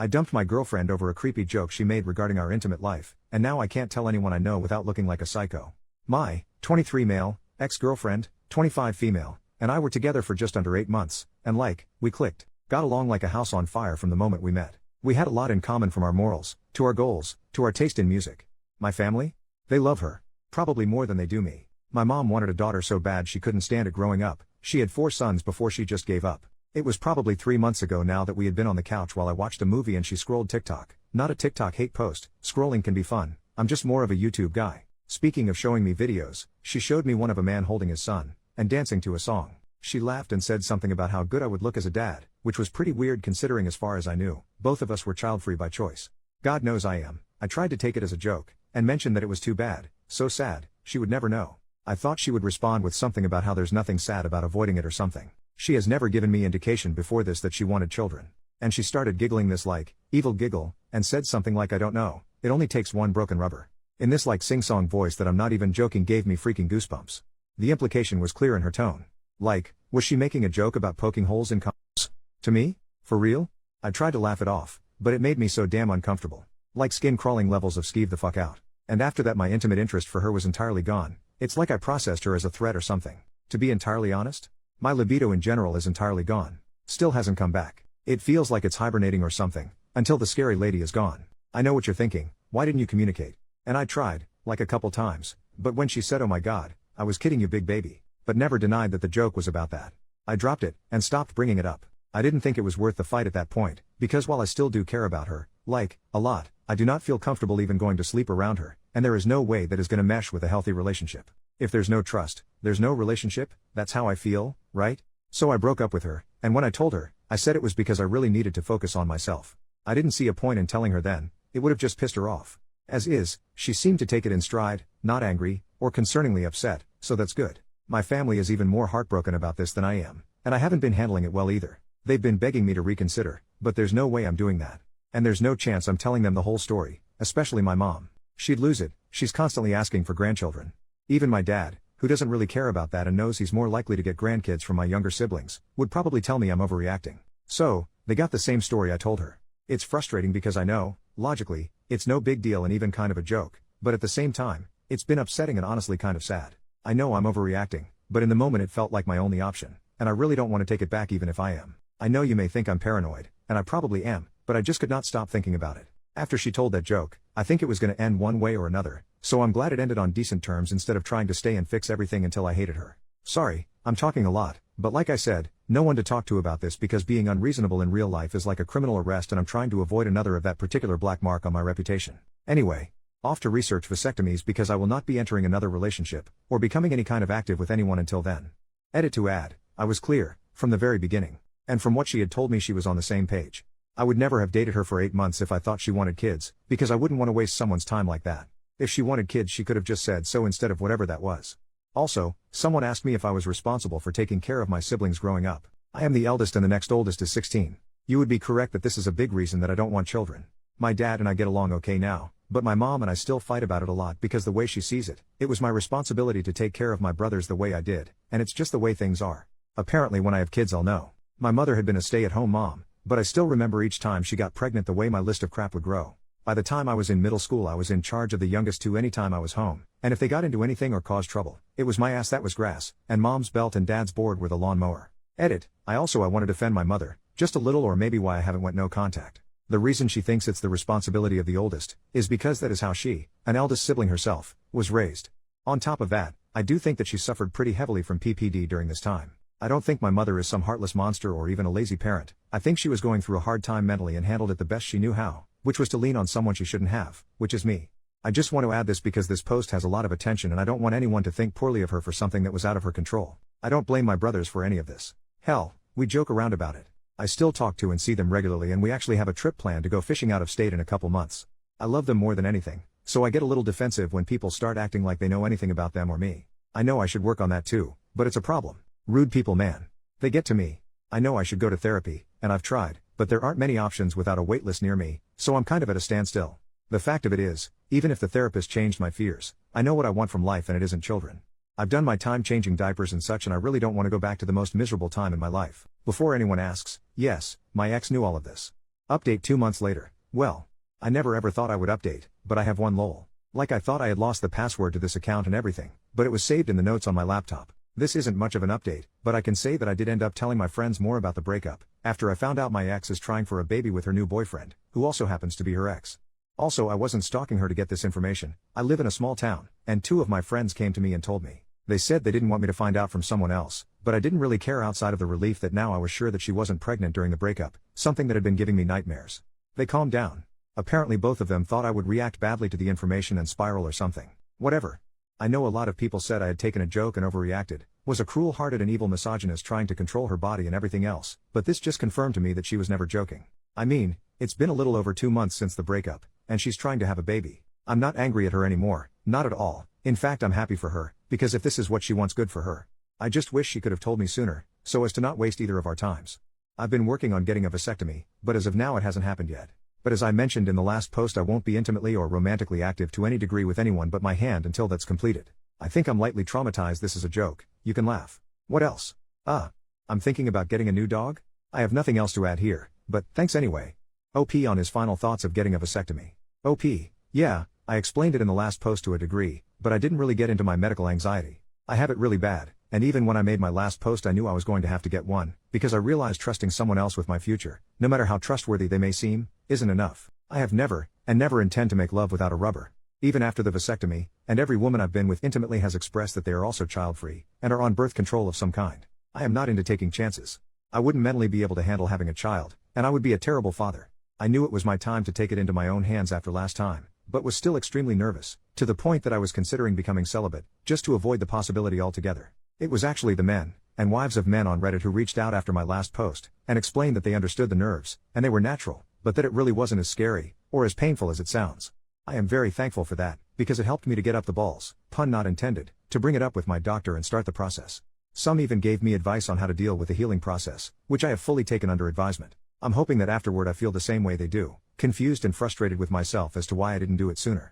I dumped my girlfriend over a creepy joke she made regarding our intimate life, and now I can't tell anyone I know without looking like a psycho. My 23 male, ex-girlfriend, 25 female, and I were together for just under 8 months, and we clicked. Got along like a house on fire from the moment we met. We had a lot in common, from our morals, to our goals, to our taste in music. My family? They love her. Probably more than they do me. My mom wanted a daughter so bad she couldn't stand it growing up. She had 4 sons before she just gave up. It was probably 3 months ago now that we had been on the couch while I watched a movie and she scrolled TikTok. Not a TikTok hate post. Scrolling can be fun. I'm just more of a YouTube guy. Speaking of showing me videos, she showed me one of a man holding his son and dancing to a song. She laughed and said something about how good I would look as a dad, which was pretty weird considering, as far as I knew, both of us were child-free by choice. God knows I am. I tried to take it as a joke and mention that it was too bad, so sad, she would never know. I thought she would respond with something about how there's nothing sad about avoiding it or something. She has never given me indication before this that she wanted children. And she started giggling this evil giggle, and said something like, I don't know, it only takes one broken rubber. In this sing-song voice that I'm not even joking gave me freaking goosebumps. The implication was clear in her tone. Was she making a joke about poking holes in condoms? To me? For real? I tried to laugh it off, but it made me so damn uncomfortable. Skin-crawling levels of skeeve the fuck out. And after that my intimate interest for her was entirely gone. It's like I processed her as a threat or something. To be entirely honest, my libido in general is entirely gone. Still hasn't come back. It feels like it's hibernating or something, until the scary lady is gone. I know what you're thinking, why didn't you communicate? And I tried, a couple times, but when she said oh my god, I was kidding you big baby, but never denied that the joke was about that. I dropped it, and stopped bringing it up. I didn't think it was worth the fight at that point, because while I still do care about her, a lot, I do not feel comfortable even going to sleep around her, and there is no way that is gonna mesh with a healthy relationship. If there's no trust, there's no relationship, that's how I feel, right? So I broke up with her, and when I told her, I said it was because I really needed to focus on myself. I didn't see a point in telling her then, it would have just pissed her off. As is, she seemed to take it in stride, not angry, or concerningly upset, so that's good. My family is even more heartbroken about this than I am, and I haven't been handling it well either. They've been begging me to reconsider, but there's no way I'm doing that. And there's no chance I'm telling them the whole story, especially my mom. She'd lose it, she's constantly asking for grandchildren. Even my dad, who doesn't really care about that and knows he's more likely to get grandkids from my younger siblings, would probably tell me I'm overreacting. So, they got the same story I told her. It's frustrating because I know, logically, it's no big deal and even kind of a joke, but at the same time, it's been upsetting and honestly kind of sad. I know I'm overreacting, but in the moment it felt like my only option, and I really don't want to take it back even if I am. I know you may think I'm paranoid, and I probably am, but I just could not stop thinking about it. After she told that joke, I think it was going to end one way or another, so I'm glad it ended on decent terms instead of trying to stay and fix everything until I hated her. Sorry, I'm talking a lot, but like I said, no one to talk to about this because being unreasonable in real life is like a criminal arrest and I'm trying to avoid another of that particular black mark on my reputation. Anyway, off to research vasectomies because I will not be entering another relationship, or becoming any kind of active with anyone until then. Edit to add, I was clear, from the very beginning. And from what she had told me she was on the same page. I would never have dated her for 8 months if I thought she wanted kids, because I wouldn't want to waste someone's time like that. If she wanted kids she could have just said so instead of whatever that was. Also, someone asked me if I was responsible for taking care of my siblings growing up. I am the eldest and the next oldest is 16. You would be correct that this is a big reason that I don't want children. My dad and I get along okay now, but my mom and I still fight about it a lot because the way she sees it, it was my responsibility to take care of my brothers the way I did, and it's just the way things are. Apparently when I have kids I'll know. My mother had been a stay-at-home mom, but I still remember each time she got pregnant the way my list of crap would grow. By the time I was in middle school I was in charge of the youngest two anytime I was home, and if they got into anything or caused trouble, it was my ass that was grass, and mom's belt and dad's board were the lawnmower. Edit, I want to defend my mother, just a little or maybe why I haven't went no contact. The reason she thinks it's the responsibility of the oldest, is because that is how she, an eldest sibling herself, was raised. On top of that, I do think that she suffered pretty heavily from PPD during this time. I don't think my mother is some heartless monster or even a lazy parent. I think she was going through a hard time mentally and handled it the best she knew how, which was to lean on someone she shouldn't have, which is me. I just want to add this because this post has a lot of attention and I don't want anyone to think poorly of her for something that was out of her control. I don't blame my brothers for any of this. Hell, we joke around about it. I still talk to and see them regularly and we actually have a trip planned to go fishing out of state in a couple months. I love them more than anything, so I get a little defensive when people start acting like they know anything about them or me. I know I should work on that too, but it's a problem. Rude people, man. They get to me. I know I should go to therapy, and I've tried, but there aren't many options without a waitlist near me, so I'm kind of at a standstill. The fact of it is, even if the therapist changed my fears, I know what I want from life and it isn't children. I've done my time changing diapers and such and I really don't want to go back to the most miserable time in my life. Before anyone asks, yes, my ex knew all of this. Update 2 months later. Well, I never ever thought I would update, but I have one lol. Like I thought I had lost the password to this account and everything, but it was saved in the notes on my laptop. This isn't much of an update, but I can say that I did end up telling my friends more about the breakup, after I found out my ex is trying for a baby with her new boyfriend, who also happens to be her ex. Also, I wasn't stalking her to get this information. I live in a small town, and 2 of my friends came to me and told me. They said they didn't want me to find out from someone else, but I didn't really care outside of the relief that now I was sure that she wasn't pregnant during the breakup, something that had been giving me nightmares. They calmed down. Apparently both of them thought I would react badly to the information and spiral or something. Whatever. I know a lot of people said I had taken a joke and overreacted, was a cruel-hearted and evil misogynist trying to control her body and everything else, but this just confirmed to me that she was never joking. I mean, it's been a little over 2 months since the breakup, and she's trying to have a baby. I'm not angry at her anymore, not at all. In fact, I'm happy for her, because if this is what she wants, good for her. I just wish she could have told me sooner, so as to not waste either of our times. I've been working on getting a vasectomy, but as of now it hasn't happened yet. But as I mentioned in the last post, I won't be intimately or romantically active to any degree with anyone but my hand until that's completed. I think I'm lightly traumatized. This is a joke, you can laugh. What else? I'm thinking about getting a new dog? I have nothing else to add here, but thanks anyway. OP on his final thoughts of getting a vasectomy. OP, yeah, I explained it in the last post to a degree, but I didn't really get into my medical anxiety. I have it really bad, and even when I made my last post I knew I was going to have to get one, because I realized trusting someone else with my future, no matter how trustworthy they may seem, isn't enough. I have never, and never intend to make love without a rubber. Even after the vasectomy, and every woman I've been with intimately has expressed that they are also child-free, and are on birth control of some kind. I am not into taking chances. I wouldn't mentally be able to handle having a child, and I would be a terrible father. I knew it was my time to take it into my own hands after last time, but was still extremely nervous, to the point that I was considering becoming celibate, just to avoid the possibility altogether. It was actually the men, and wives of men on Reddit who reached out after my last post, and explained that they understood the nerves, and they were natural, but that it really wasn't as scary, or as painful as it sounds. I am very thankful for that, because it helped me to get up the balls, pun not intended, to bring it up with my doctor and start the process. Some even gave me advice on how to deal with the healing process, which I have fully taken under advisement. I'm hoping that afterward I feel the same way they do, confused and frustrated with myself as to why I didn't do it sooner.